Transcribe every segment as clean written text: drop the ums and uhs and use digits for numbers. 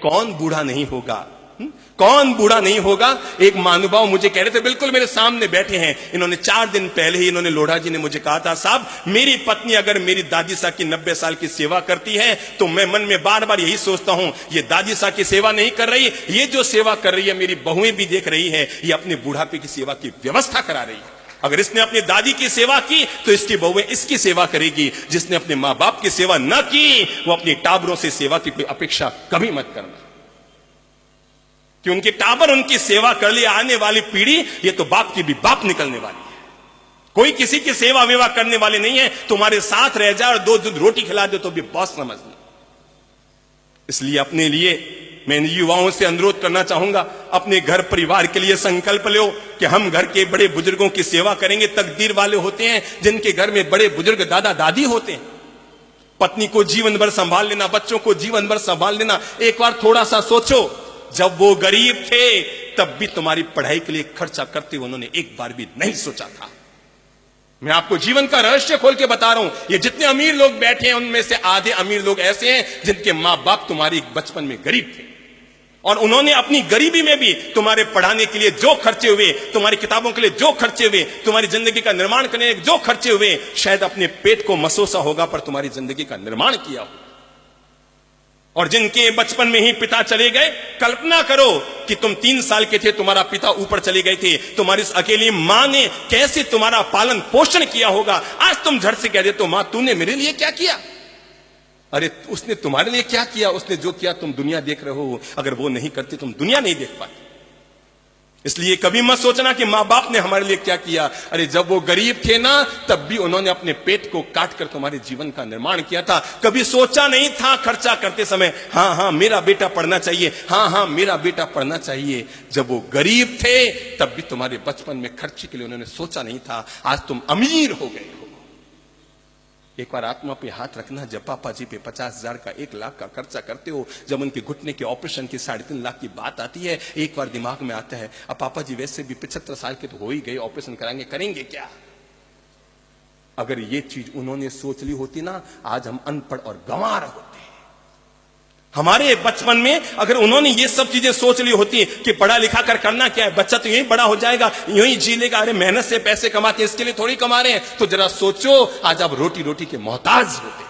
कौन बूढ़ा नहीं होगा? कौन बूढ़ा नहीं होगा? एक महानुभाव मुझे कह रहे थे, बिल्कुल मेरे सामने बैठे हैं, इन्होंने 4 दिन पहले ही इन्होंने लोढ़ा जी ने मुझे कहा था, साहब मेरी पत्नी अगर मेरी दादी साहब की 90 साल की सेवा करती है तो मैं मन में बार बार यही सोचता हूं, ये दादी साहब की सेवा नहीं कर रही, ये जो सेवा कर रही है मेरी बहुएं भी देख रही है, ये अपने बुढ़ापे की सेवा की व्यवस्था करा रही है। अगर इसने अपनी दादी की सेवा की तो इसकी बहुएं इसकी सेवा करेगी। जिसने अपने मां बाप की सेवा न की वो अपनी टाबरों से सेवा की कोई अपेक्षा कभी मत करना, कि उनके टाबर उनकी सेवा कर ले, आने वाली पीढ़ी ये तो बाप की भी बाप निकलने वाली है। कोई किसी की सेवा वेवा करने वाले नहीं है, तुम्हारे साथ रह जाए और 2 दूध रोटी खिला दे तो भी बॉस समझ लो। इसलिए अपने लिए मैं युवाओं से अनुरोध करना चाहूंगा, अपने घर परिवार के लिए संकल्प लो कि हम घर के बड़े बुजुर्गों की सेवा करेंगे। तकदीर वाले होते हैं जिनके घर में बड़े बुजुर्ग दादा दादी होते हैं। पत्नी को जीवन भर संभाल लेना, बच्चों को जीवन भर संभाल लेना। एक बार थोड़ा सा सोचो, जब वो गरीब थे तब भी तुम्हारी पढ़ाई के लिए खर्चा करते उन्होंने एक बार भी नहीं सोचा था। मैं आपको जीवन का रहस्य खोल के बता रहा हूं, ये जितने अमीर लोग बैठे हैं उनमें से आधे अमीर लोग ऐसे हैं जिनके मां बाप तुम्हारी बचपन में गरीब थे और उन्होंने अपनी गरीबी में भी तुम्हारे पढ़ाने के लिए जो खर्चे हुए, तुम्हारी किताबों के लिए जो खर्चे हुए, तुम्हारी जिंदगी का निर्माण करने के जो खर्चे हुए, शायद अपने पेट को मसोसा होगा पर तुम्हारी जिंदगी का निर्माण किया हो। और जिनके बचपन में ही पिता चले गए, कल्पना करो कि तुम 3 साल के थे, तुम्हारा पिता ऊपर चले गए थे, तुम्हारी इस अकेली मां ने कैसे तुम्हारा पालन पोषण किया होगा। आज तुम झट से कह देते हो, मां तूने मेरे लिए क्या किया? अरे उसने तुम्हारे लिए क्या किया? उसने जो किया तुम दुनिया देख रहे हो, अगर वो नहीं करती तुम दुनिया नहीं देख पाते। इसलिए कभी मत सोचना कि मां बाप ने हमारे लिए क्या किया। अरे जब वो गरीब थे ना तब भी उन्होंने अपने पेट को काट कर तुम्हारे जीवन का निर्माण किया था। कभी सोचा नहीं था खर्चा करते समय, हाँ मेरा बेटा पढ़ना चाहिए, हाँ मेरा बेटा पढ़ना चाहिए। जब वो गरीब थे तब भी तुम्हारे बचपन में खर्चे के लिए उन्होंने सोचा नहीं था। आज तुम अमीर हो गए हो। एक बार आत्मा पे हाथ रखना, जब पापा जी पे 50,000 का 1 लाख का खर्चा करते हो, जब उनके घुटने के ऑपरेशन की 3.5 लाख की बात आती है, एक बार दिमाग में आता है, अब पापा जी वैसे भी 75 साल के तो हो ही गए, ऑपरेशन कराएंगे, करेंगे क्या? अगर ये चीज उन्होंने सोच ली होती ना, आज हम अनपढ़ और गंवार होते। हमारे बचपन में अगर उन्होंने ये सब चीजें सोच ली होती कि पढ़ा लिखा कर करना क्या है, बच्चा तो यही बड़ा हो जाएगा, यूं ही जी लेगा, अरे मेहनत से पैसे कमाते हैं इसके लिए थोड़ी कमा रहे हैं, तो जरा सोचो आज आप रोटी रोटी के मोहताज होते।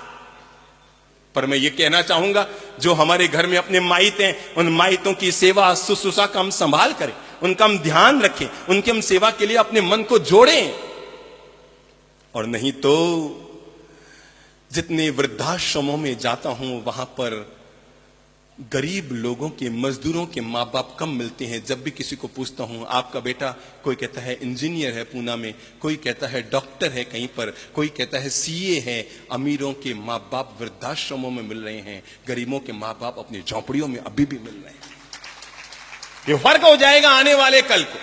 पर मैं ये कहना चाहूंगा, जो हमारे घर में अपने माइत हैं, उन माइतों की सेवा शुश्रूषा का हम संभाल करें, उनका हम ध्यान रखें, उनकी हम सेवा के लिए अपने मन को जोड़ें। और नहीं तो जितने वृद्धाश्रमों में जाता हूं वहां पर गरीब लोगों के, मजदूरों के माँ बाप कम मिलते हैं। जब भी किसी को पूछता हूं, आपका बेटा, कोई कहता है इंजीनियर है पूना में, कोई कहता है डॉक्टर है कहीं पर, कोई कहता है सीए है। अमीरों के माँ बाप वृद्धाश्रमों में मिल रहे हैं, गरीबों के माँ बाप अपनी झोंपड़ियों में अभी भी मिल रहे हैं। ये फर्क हो जाएगा आने वाले कल को,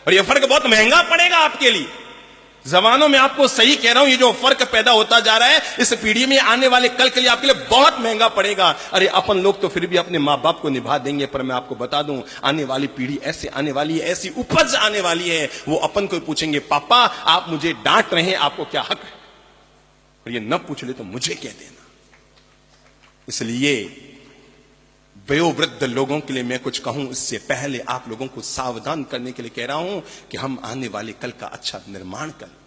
और ये फर्क बहुत महंगा पड़ेगा आपके लिए। जमानों में आपको सही कह रहा हूं, ये जो फर्क पैदा होता जा रहा है इस पीढ़ी में, आने वाले कल के लिए आपके लिए बहुत महंगा पड़ेगा। अरे अपन लोग तो फिर भी अपने माँ बाप को निभा देंगे, पर मैं आपको बता दूं, आने वाली पीढ़ी ऐसे आने वाली है, ऐसी उपज आने वाली है, वो अपन को पूछेंगे, पापा आप मुझे डांट रहे हैं, आपको क्या हक है? और ये न पूछ ले तो मुझे कह देना। इसलिए वयोवृद्ध लोगों के लिए मैं कुछ कहूं इससे पहले आप लोगों को सावधान करने के लिए कह रहा हूं कि हम आने वाले कल का अच्छा निर्माण करें।